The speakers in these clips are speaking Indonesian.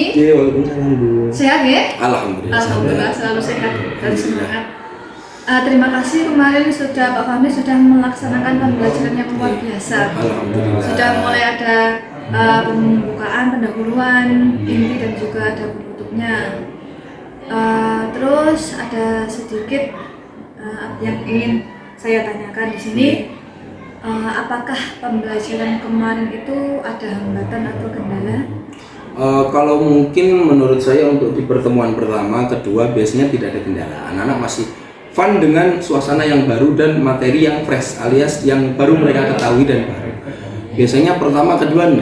Fahmi. Oke, waalaikumsalam Bu. Sehat ya? Alhamdulillah Selalu sehat dan semangat. Terima kasih kemarin Pak Fahmi sudah melaksanakan pembelajaran yang luar biasa. Alhamdulillah. Sudah mulai ada pembukaan, pendahuluan, inti dan juga ada penutupnya. Terus ada sedikit yang ingin saya tanyakan di sini. Apakah pembelajaran kemarin itu ada hambatan atau kendala? Kalau mungkin menurut saya untuk di pertemuan pertama, kedua biasanya tidak ada kendala. Anak-anak masih fun dengan suasana yang baru dan materi yang fresh alias yang baru mereka ketahui dan baru. Biasanya pertama, kedua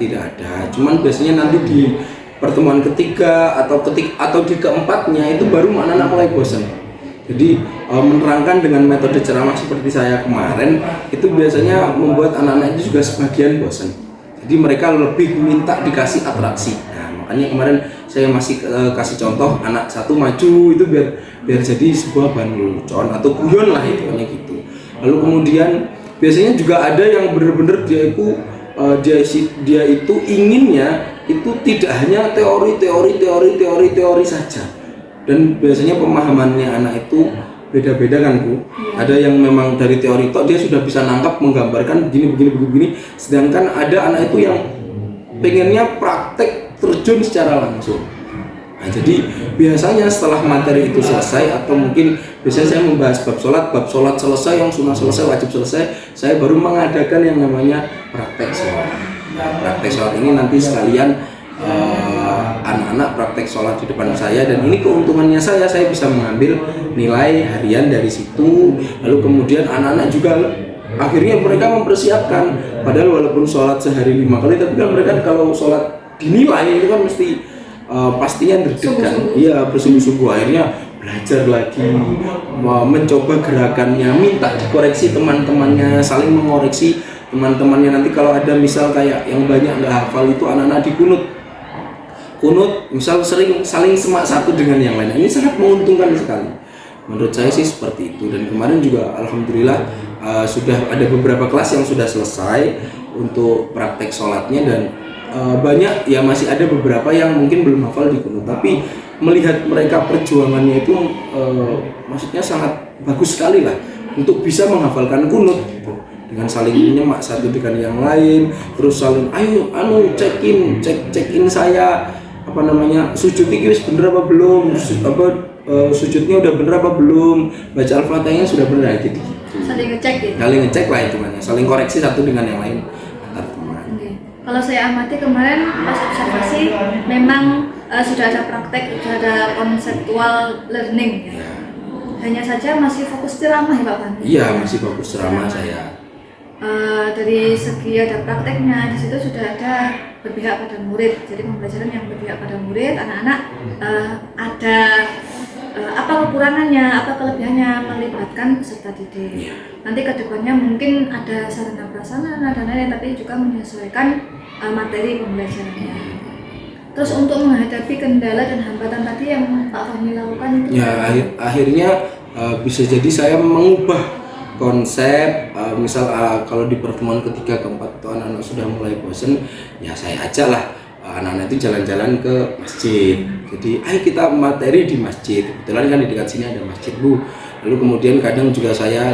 tidak ada. Cuman biasanya nanti di pertemuan ketiga atau di keempatnya itu baru anak-anak mulai bosan. Jadi menerangkan dengan metode ceramah seperti saya kemarin itu biasanya membuat anak-anak itu juga sebagian bosan. Jadi mereka lebih minta dikasih atraksi. Nah, makanya kemarin saya masih kasih contoh anak satu maju itu biar jadi sebuah bahan lelucon atau guyon lah itu hanya gitu. Lalu kemudian biasanya juga ada yang benar-benar dia itu inginnya itu tidak hanya teori saja. Dan biasanya pemahamannya anak itu beda-beda kan Bu. Ada yang memang dari teori itu dia sudah bisa nangkap menggambarkan begini, sedangkan ada anak itu yang pengennya praktek terjun secara langsung. Nah, jadi biasanya setelah materi itu selesai atau mungkin biasanya saya membahas bab sholat selesai, yang sunnah selesai, wajib selesai, saya baru mengadakan yang namanya praktek sholat. Nah, praktek sholat ini nanti sekalian anak-anak praktek sholat di depan saya, dan ini keuntungannya saya bisa mengambil nilai harian dari situ. Lalu kemudian anak-anak juga akhirnya mereka mempersiapkan, padahal walaupun sholat sehari 5 kali, tapi kan mereka kalau sholat dinilai itu kan mesti pastinya deg-degan, iya bersungguh-sungguh, akhirnya belajar lagi, mencoba gerakannya, minta dikoreksi teman-temannya, saling mengoreksi teman-temannya. Nanti kalau ada misal kayak yang banyak nggak hafal itu anak-anak dikunut misal sering saling semak satu dengan yang lain. Ini sangat menguntungkan sekali menurut saya sih seperti itu. Dan kemarin juga alhamdulillah sudah ada beberapa kelas yang sudah selesai untuk praktek sholatnya, dan banyak ya masih ada beberapa yang mungkin belum hafal di kunut, tapi melihat mereka perjuangannya itu maksudnya sangat bagus sekali lah untuk bisa menghafalkan kunut gitu. Dengan saling menyemak satu dengan yang lain, terus saling ayo cek in saya sujud ini bener apa belum, sujudnya udah bener apa belum, baca Al-Fatihahnya sudah bener gitu. Saling ngecek gitu. Saling ngecek lah itu namanya, saling koreksi satu dengan yang lain antar teman. Kalau saya amati kemarin pas observasi memang sudah ada praktek, sudah ada conceptual learning ya. Hanya saja masih fokus ceramah ya Pak Fahmi? Iya, masih fokus ceramah saya. Dari segi ada prakteknya, di situ sudah ada berpihak pada murid. Jadi pembelajaran yang berpihak pada murid, anak-anak ada apa kekurangannya, apa kelebihannya melibatkan peserta didik. Nanti kedepannya mungkin ada sarana prasarana dan lain-lain, tapi juga menyesuaikan materi pembelajarannya. Terus untuk menghadapi kendala dan hambatan tadi yang Pak Fahmi lakukan itu akhirnya bisa jadi saya mengubah konsep, misal kalau di pertemuan ketiga keempat itu anak-anak sudah mulai bosan, ya saya ajak lah anak-anak itu jalan-jalan ke masjid. Jadi ayo kita materi di masjid, kebetulan kan di dekat sini ada masjid Bu. Lalu kemudian kadang juga saya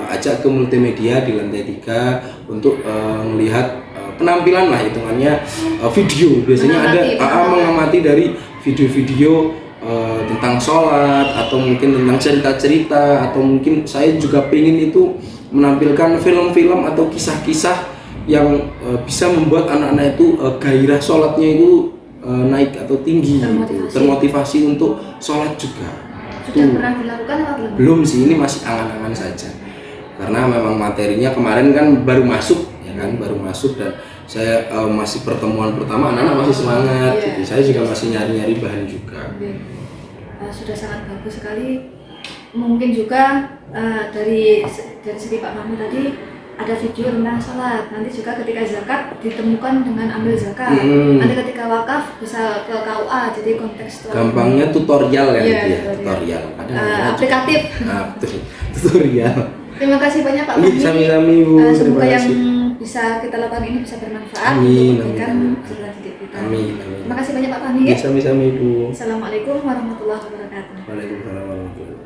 ajak ke multimedia di lantai 3 untuk melihat penampilan lah hitungannya video. Biasanya ada mengamati dari video-video tentang sholat, atau mungkin tentang cerita-cerita, atau mungkin saya juga pengen itu menampilkan film-film atau kisah-kisah yang bisa membuat anak-anak itu gairah sholatnya itu naik atau tinggi, termotivasi untuk sholat juga. Sudah pernah dilakukan atau belum? Belum sih, ini masih angan-angan saja, karena memang materinya kemarin kan baru masuk dan saya masih pertemuan pertama, anak-anak masih semangat, gitu. Saya juga masih nyari-nyari bahan juga. Sudah sangat bagus sekali. Mungkin juga dari segi Pak Fahmi tadi ada video tentang sholat. Nanti juga ketika zakat ditemukan dengan ambil zakat. Nanti ketika wakaf bisa ke KUA, jadi kontekstual. Gampangnya tutorial ya, tutorial. Aplikatif. Betul. Tutorial. Terima kasih banyak Pak Fahmi. Sami-sami Bu. Semoga yang bisa kita lakukan ini bisa bermanfaat untuk memberikan peserta didik kita. Amin, amin. Terima kasih banyak Pak Fahmi ya. Sami-sami Ibu. Assalamualaikum warahmatullahi wabarakatuh. Waalaikumsalam warahmatullahi wabarakatuh.